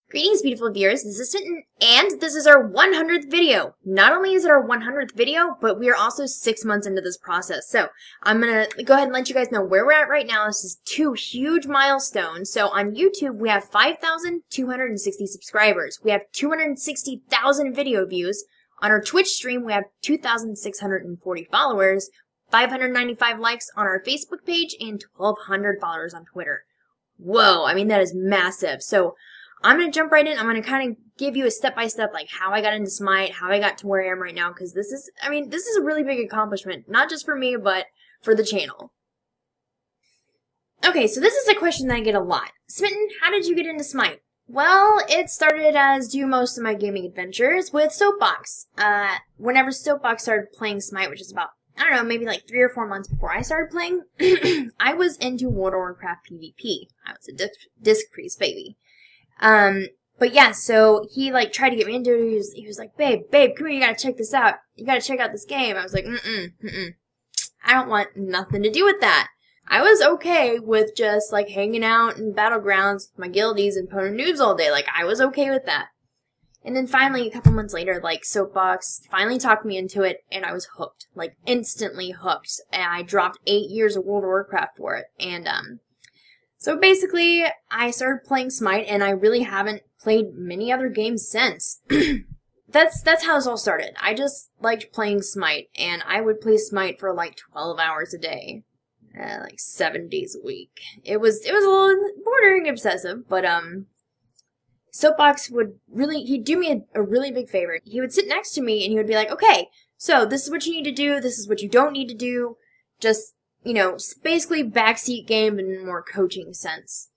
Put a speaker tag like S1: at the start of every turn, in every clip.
S1: Greetings, beautiful viewers. This is Smitten, and this is our 100th video. Not only is it our 100th video, but we are also 6 months into this process. So I'm going to go ahead and let you guys know where we're at right now. This is 2 huge milestones. So on YouTube, we have 5,260 subscribers. We have 260,000 video views. On our Twitch stream, we have 2,640 followers, 595 likes on our Facebook page, and 1,200 followers on Twitter. Whoa, I mean, that is massive. So I'm going to jump right in. I'm going to kind of give you a step-by-step, like, how I got into Smite, how I got to where I am right now, because this is, I mean, this is a really big accomplishment, not just for me, but for the channel. Okay, so this is a question that I get a lot. Smitten, how did you get into Smite? Well, it started as do most of my gaming adventures with Soapbox. Whenever Soapbox started playing Smite, which is about, I don't know, maybe like 3 or 4 months before I started playing, I was into World of Warcraft PvP. I was a disc priest baby. But yeah, so he like tried to get me into it. He was like, babe, come here, you gotta check this out. You gotta check out this game. I was like, I don't want nothing to do with that. I was okay with just like hanging out in Battlegrounds with my guildies and pwned noobs all day. Like, I was okay with that. And then finally, a couple months later, like, Soapbox finally talked me into it, and I was hooked. Like, instantly hooked. And I dropped 8 years of World of Warcraft for it. And, so basically, I started playing Smite, and I really haven't played many other games since. That's how this all started. I just liked playing Smite, and I would play Smite for like 12 hours a day, like 7 days a week. It was a little bordering obsessive, but Soapbox would really, he'd do me a really big favor. He would sit next to me, and he would be like, okay, so this is what you need to do, this is what you don't need to do, just, you know, basically backseat game in a more coaching sense.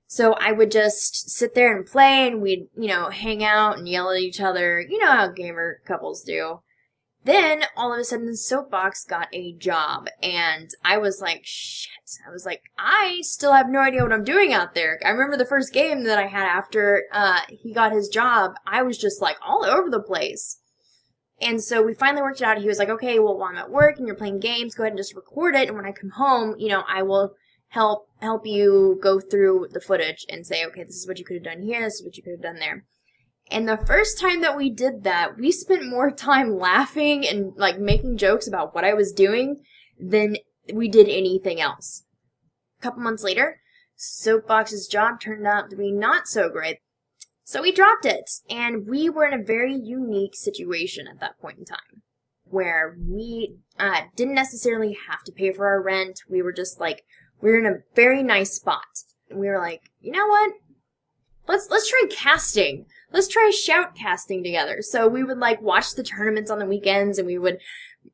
S1: So I would just sit there and play, and we'd, you know, hang out and yell at each other. You know how gamer couples do. Then, all of a sudden, Soapbox got a job, and I was like, shit. I was like, I still have no idea what I'm doing out there. I remember the first game that I had after he got his job, I was just like all over the place. And so we finally worked it out. He was like, okay, well, while I'm at work and you're playing games, go ahead and just record it. And when I come home, you know, I will help you go through the footage and say, okay, this is what you could have done here. This is what you could have done there. And the first time that we did that, we spent more time laughing and, like, making jokes about what I was doing than we did anything else. A couple months later, Soapbox's job turned out to be not so great. So we dropped it, and we were in a very unique situation at that point in time, where we didn't necessarily have to pay for our rent. We were just like, we were in a very nice spot. And we were like, you know what? Let's try casting. Let's try shout casting together. So we would like watch the tournaments on the weekends, and we would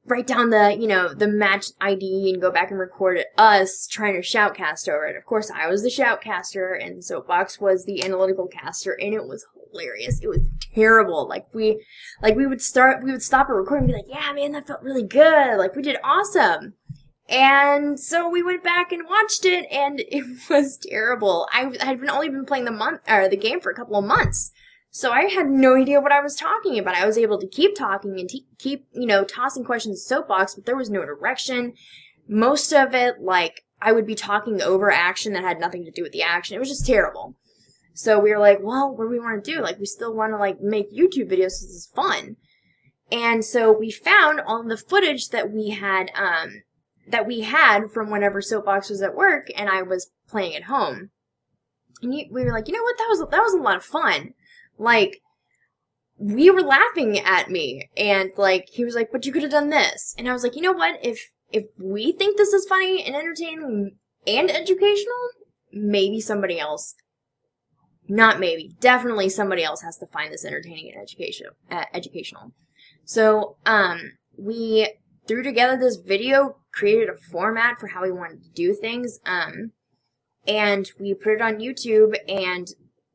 S1: write down the, you know, the match ID and go back and record it, us trying to shoutcast over it. Of course, I was the shoutcaster, and Soapbox was the analytical caster, and it was hilarious. It was terrible. We would stop a recording and be like, yeah, man, that felt really good. Like, we did awesome. And so we went back and watched it, and it was terrible. I had only been playing the game for a couple of months. So I had no idea what I was talking about. I was able to keep talking and keep, you know, tossing questions to Soapbox, but there was no direction. Most of it, like, I would be talking over action that had nothing to do with the action. It was just terrible. So we were like, well, what do we want to do? Like, we still want to, like, make YouTube videos. This is fun. And so we found all the footage that we had from whenever Soapbox was at work and I was playing at home. And we were like, you know what? That was a lot of fun. Like, we were laughing at me, and, like, he was like, but you could have done this. And I was like, you know what, if we think this is funny and entertaining and educational, maybe somebody else, not maybe, definitely somebody else has to find this entertaining and educational. So, we threw together this video, created a format for how we wanted to do things, and we put it on YouTube, and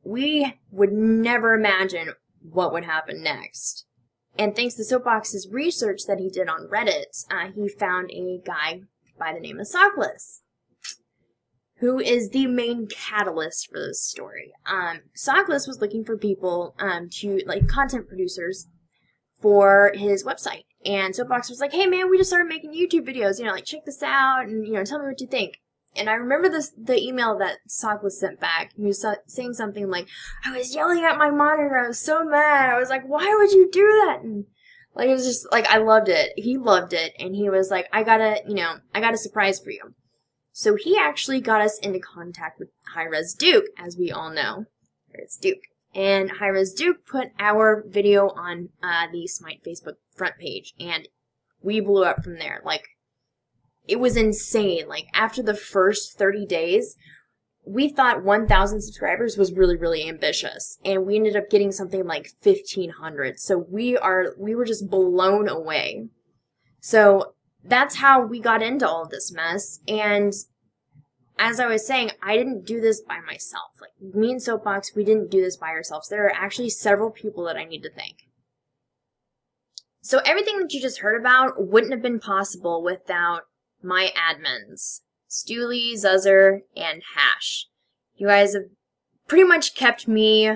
S1: we would never imagine what would happen next. And thanks to Soapbox's research that he did on Reddit, he found a guy by the name of Squiiddish, who is the main catalyst for this story. Squiiddish was looking for people, like content producers, for his website. And Soapbox was like, hey man, we just started making YouTube videos, you know, like check this out and, you know, tell me what you think. And I remember the email that Sockless sent back. He was saying something like, I was yelling at my monitor. I was so mad. I was like, why would you do that? And like, it was just like, I loved it. He loved it. And he was like, I got a surprise for you. So he actually got us into contact with Hi-Rez Duke, as we all know. It's Duke. And Hi-Rez Duke put our video on the Smite Facebook front page. And we blew up from there. Like, it was insane. Like, after the first 30 days, we thought 1,000 subscribers was really, really ambitious. And we ended up getting something like 1,500. So we were just blown away. So that's how we got into all of this mess. And as I was saying, I didn't do this by myself. Like, me and Soapbox, we didn't do this by ourselves. There are actually several people that I need to thank. So everything that you just heard about wouldn't have been possible without my admins, Stooley, Zuzzer, and Hash. You guys have pretty much kept me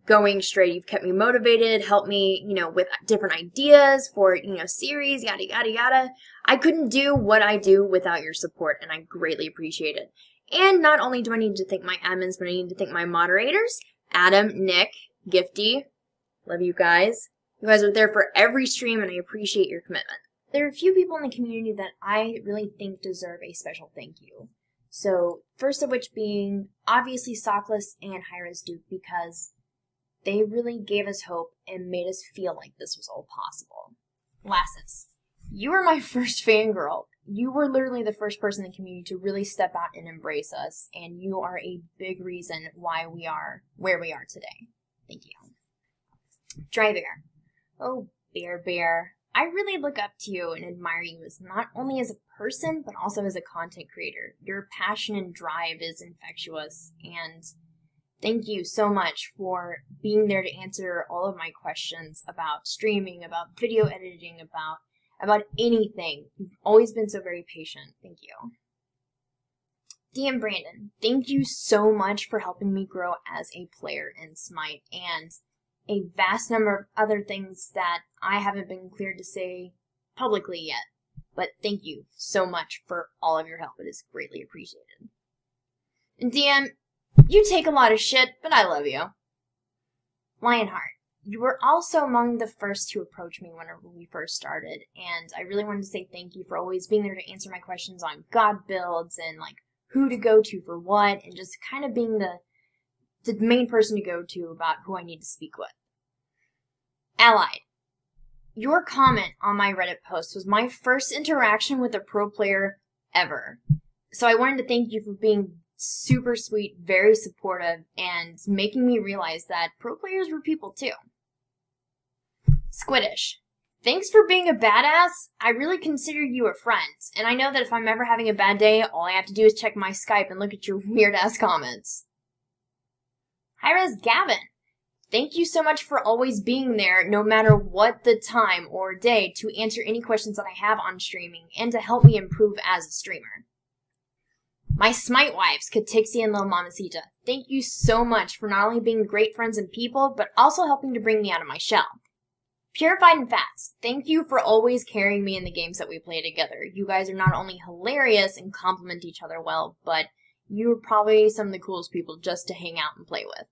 S1: going straight. You've kept me motivated, helped me, with different ideas for, series, yada, yada, yada. I couldn't do what I do without your support, and I greatly appreciate it. And not only do I need to thank my admins, but I need to thank my moderators, Adam, Nick, Gifty. Love you guys. You guys are there for every stream, and I appreciate your commitment. There are a few people in the community that I really think deserve a special thank you. So, first of which being, obviously, Sockless and Hi-Rez Duke, because they really gave us hope and made us feel like this was all possible. Lassiz, you were my first fangirl. You were literally the first person in the community to really step out and embrace us, and you are a big reason why we are where we are today. Thank you. Drybear. Oh, Bear. I really look up to you and admire you as not only as a person, but also as a content creator. Your passion and drive is infectious, and thank you so much for being there to answer all of my questions about streaming, about video editing, about anything. You've always been so very patient. Thank you. DiemBrandon, thank you so much for helping me grow as a player in Smite, and a vast number of other things that I haven't been cleared to say publicly yet. But thank you so much for all of your help. It is greatly appreciated. And DM, you take a lot of shit, but I love you. Lionheart, you were also among the first to approach me whenever we first started, and I really wanted to say thank you for always being there to answer my questions on God builds and like who to go to for what, and just kind of being the main person to go to about who I need to speak with. AlliieD, your comment on my Reddit post was my first interaction with a pro player ever. So I wanted to thank you for being super sweet, very supportive, and making me realize that pro players were people too. Squiiddish, thanks for being a badass. I really consider you a friend, and I know that if I'm ever having a bad day, all I have to do is check my Skype and look at your weird-ass comments. Hi-Rez Gavin, thank you so much for always being there, no matter what the time or day, to answer any questions that I have on streaming, and to help me improve as a streamer. My Smite wives, Katixi and Lil Mamacita, thank you so much for not only being great friends and people, but also helping to bring me out of my shell. Purified and Fats, thank you for always carrying me in the games that we play together. You guys are not only hilarious and complement each other well, but you're probably some of the coolest people just to hang out and play with.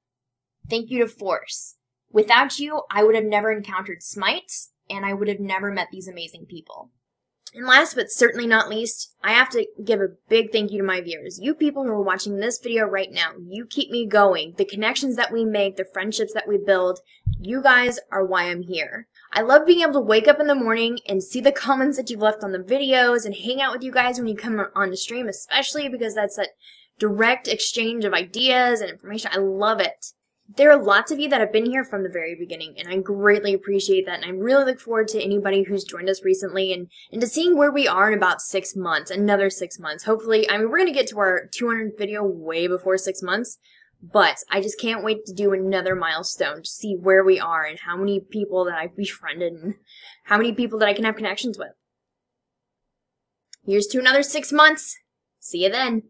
S1: Thank you to Force. Without you, I would have never encountered Smite, and I would have never met these amazing people. And last but certainly not least, I have to give a big thank you to my viewers. You people who are watching this video right now, you keep me going. The connections that we make, the friendships that we build, you guys are why I'm here. I love being able to wake up in the morning and see the comments that you've left on the videos and hang out with you guys when you come on the stream, especially because that's that direct exchange of ideas and information. I love it. There are lots of you that have been here from the very beginning, and I greatly appreciate that, and I really look forward to anybody who's joined us recently and to seeing where we are in about 6 months, another 6 months. Hopefully, I mean, we're going to get to our 200th video way before 6 months, but I just can't wait to do another milestone to see where we are and how many people that I've befriended and how many people that I can have connections with. Here's to another 6 months. See you then.